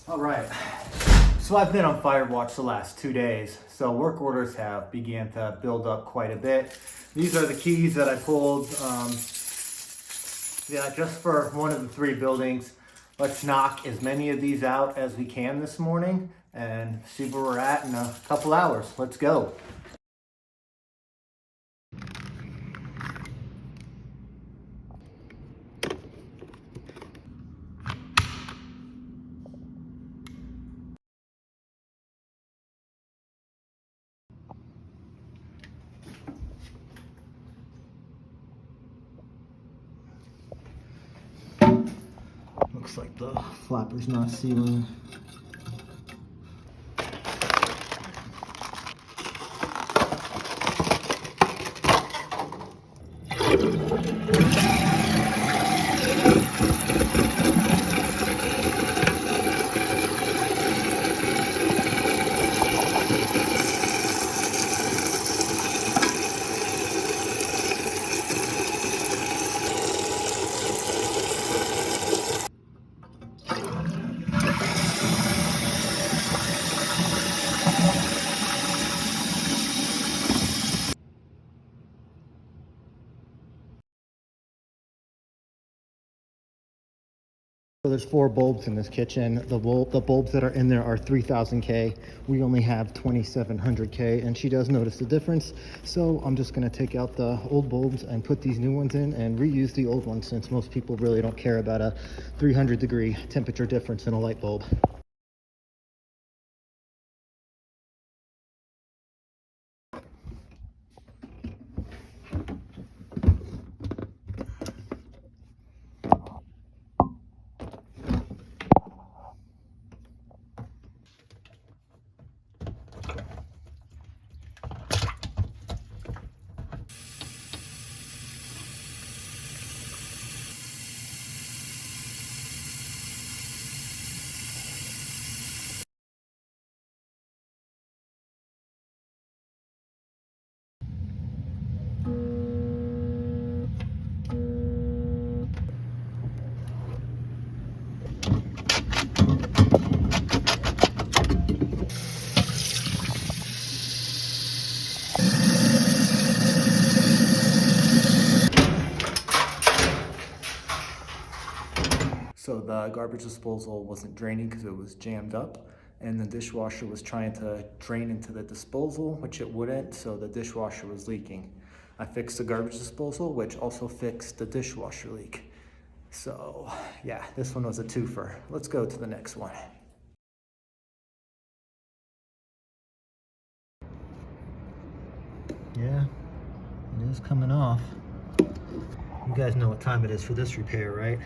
All right, so I've been on fire watch the last 2 days, so work orders have began to build up quite a bit. These are the keys that I pulled, just for one of the 3 buildings. Let's knock as many of these out as we can this morning and see where we're at in a couple hours. Let's go. Looks like the flapper's not sealing. So there's 4 bulbs in this kitchen. The bulbs that are in there are 3000K. We only have 2700K, and she does notice the difference. So I'm just gonna take out the old bulbs and put these new ones in and reuse the old ones, since most people really don't care about a 300-degree temperature difference in a light bulb. So the garbage disposal wasn't draining because it was jammed up, and the dishwasher was trying to drain into the disposal, which it wouldn't, so the dishwasher was leaking. I fixed the garbage disposal, which also fixed the dishwasher leak. So yeah, this one was a twofer. Let's go to the next one. Yeah, it is coming off. You guys know what time it is for this repair, right?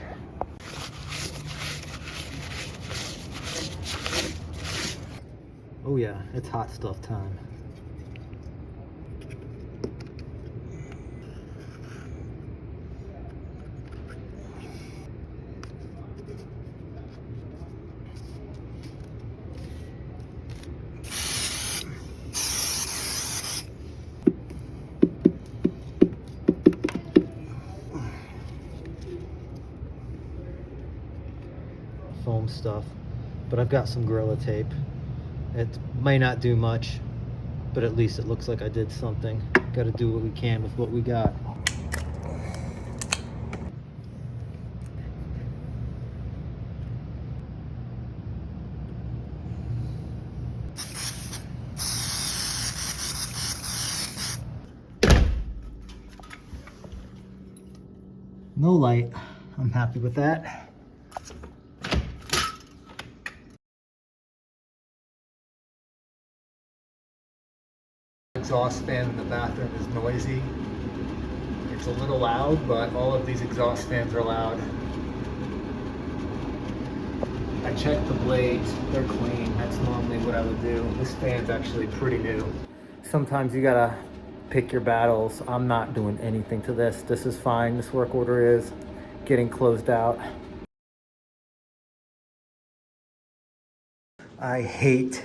Oh yeah, it's hot stuff time. Foam stuff, but I've got some Gorilla Tape. It may not do much, but at least it looks like I did something. Got to do what we can with what we got. No light. I'm happy with that. Exhaust fan in the bathroom is noisy. It's a little loud, but all of these exhaust fans are loud. I checked the blades, they're clean. That's normally what I would do. This fan's actually pretty new. Sometimes you gotta pick your battles. I'm not doing anything to this. This is fine. This work order is getting closed out. I hate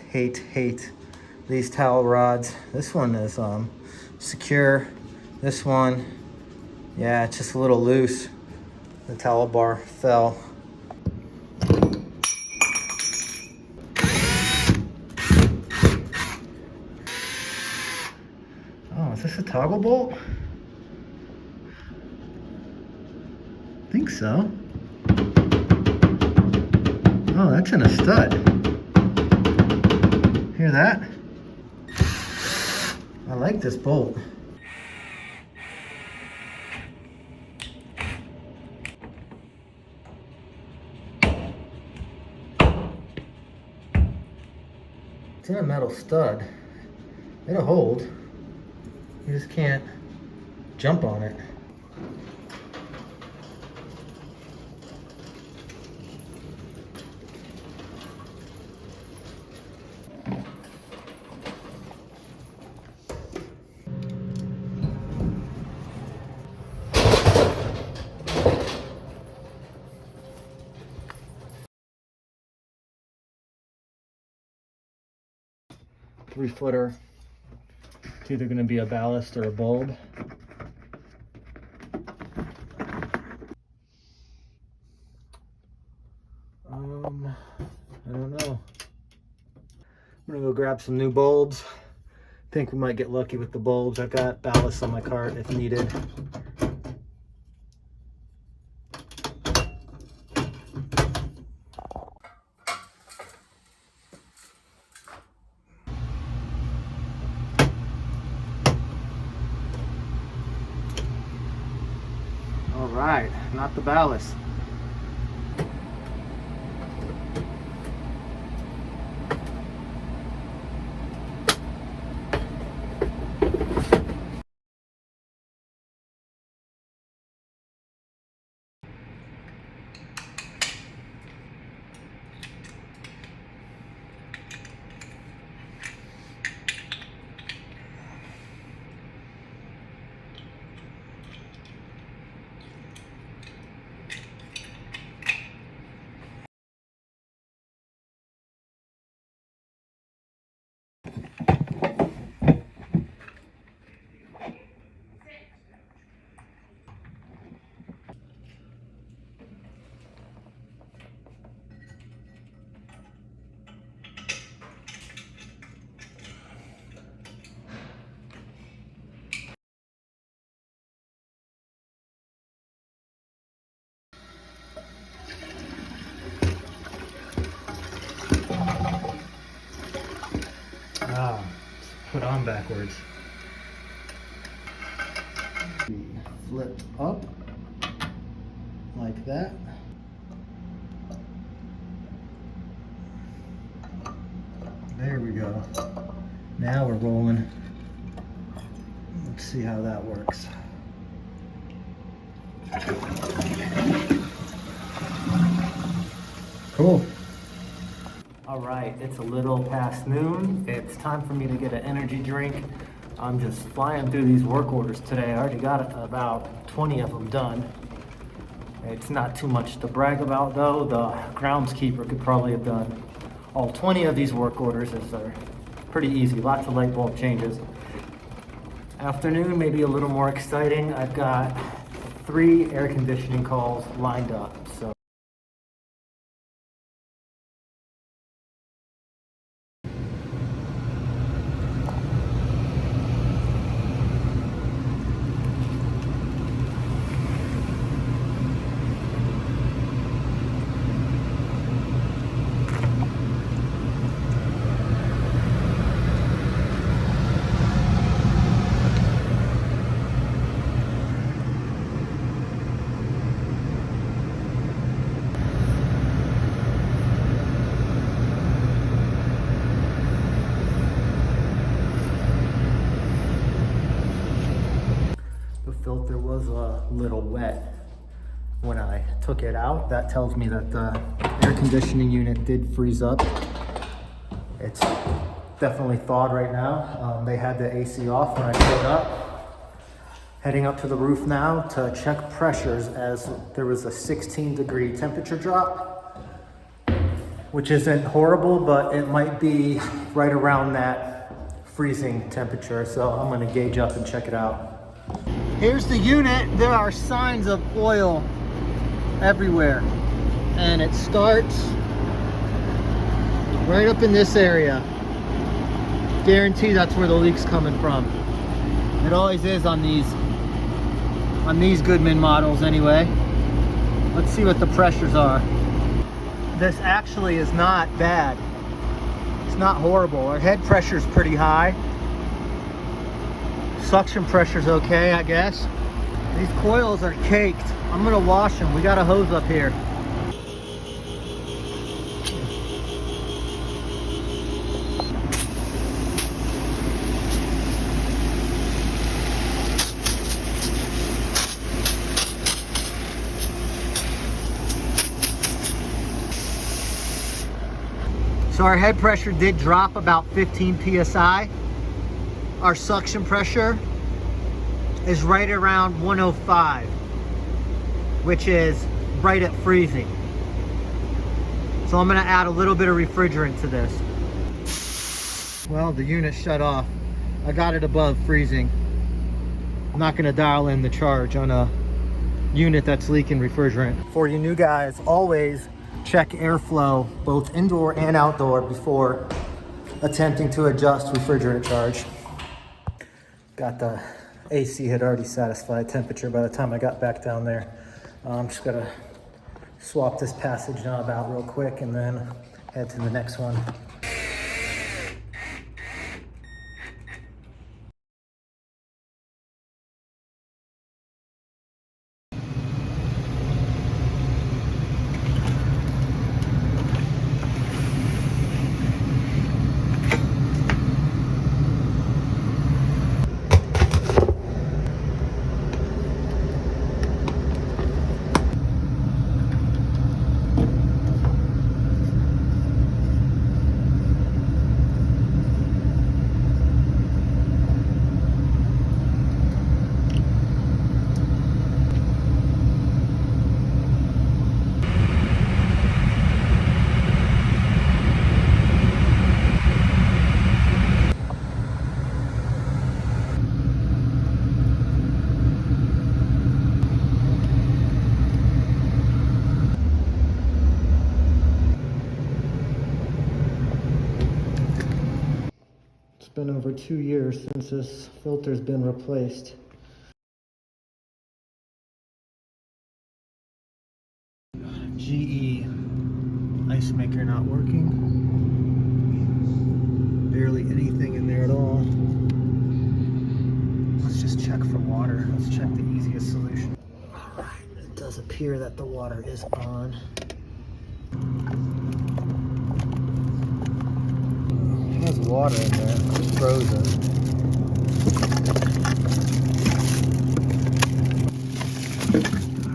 these towel rods. This one is secure. This one, yeah, it's just a little loose. The towel bar fell. Is this a toggle bolt? I think so. Oh, that's in a stud. Hear that? I like this bolt. It's in a metal stud. It'll hold. You just can't jump on it. Three-footer. It's either going to be a ballast or a bulb. I don't know. I'm gonna go grab some new bulbs. Think we might get lucky with the bulbs. I've got ballast on my cart if needed. All right, not the ballast. Ah, put on backwards. Flip up like that. There we go. Now we're rolling. Let's see how that works. Cool. All right, it's a little past noon. It's time for me to get an energy drink. I'm just flying through these work orders today. I already got about 20 of them done. It's not too much to brag about though. The groundskeeper could probably have done all 20 of these work orders, as they're pretty easy, lots of light bulb changes. Afternoon, maybe a little more exciting. I've got 3 air conditioning calls lined up, so. Filter was a little wet when I took it out. That tells me that the air conditioning unit did freeze up. It's definitely thawed right now. They had the AC off when I showed up. Heading up to the roof now to check pressures, as there was a 16-degree temperature drop, which isn't horrible, but it might be right around that freezing temperature. So I'm gonna gauge up and check it out. Here's the unit. There are signs of oil everywhere, and it starts right up in this area. Guarantee that's where the leak's coming from. It always is on these Goodman models anyway. Let's see what the pressures are. This actually is not bad. It's not horrible. Our head pressure is pretty high. Suction pressure's okay, I guess. These coils are caked. I'm gonna wash them. We got a hose up here. So our head pressure did drop about 15 PSI. Our suction pressure is right around 105, which is right at freezing. So I'm gonna add a little bit of refrigerant to this. Well, the unit shut off. I got it above freezing. I'm not gonna dial in the charge on a unit that's leaking refrigerant. For you new guys, always check airflow, both indoor and outdoor, before attempting to adjust refrigerant charge. Got the AC had already satisfied temperature by the time I got back down there. I'm just gonna swap this passage knob out real quick and then head to the next one. It's been over 2 years since this filter's been replaced. GE ice maker not working. Barely anything in there at all. Let's just check for water. Let's check the easiest solution. All right, it does appear that the water is on. It has water in there, it's frozen.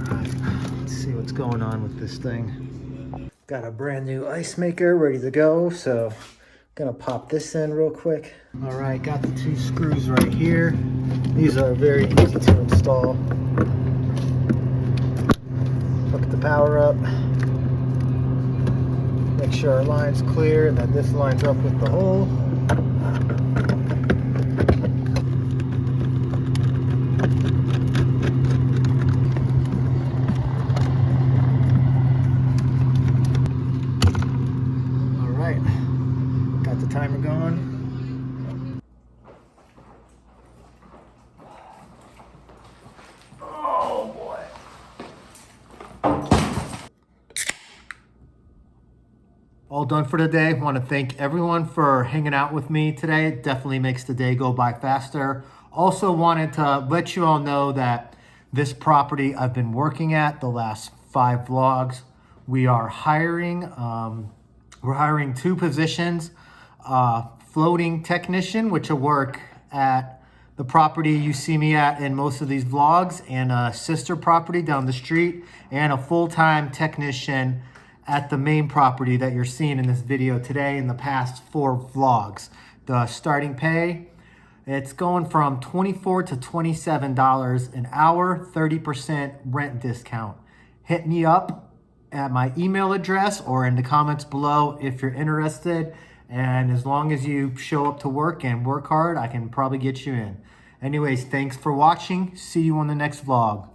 All right, let's see what's going on with this thing. Got a brand new ice maker ready to go, so gonna pop this in real quick. All right, got the 2 screws right here. These are very easy to install. Hook the power up. Make sure our line's clear and that this lines up with the hole. All right, got the timer going. Oh boy. All done for today. Want to thank everyone for hanging out with me today. It definitely makes the day go by faster. Also wanted to let you all know that this property I've been working at the last 5 vlogs. We are hiring. We're hiring 2 positions. Floating technician, which will work at the property you see me at in most of these vlogs, and a sister property down the street, and a full-time technician at the main property that you're seeing in this video today in the past 4 vlogs. The starting pay, it's going from $24 to $27 an hour, 30% rent discount. Hit me up at my email address or in the comments below if you're interested. And as long as you show up to work and work hard, I can probably get you in. Anyways, thanks for watching. See you on the next vlog.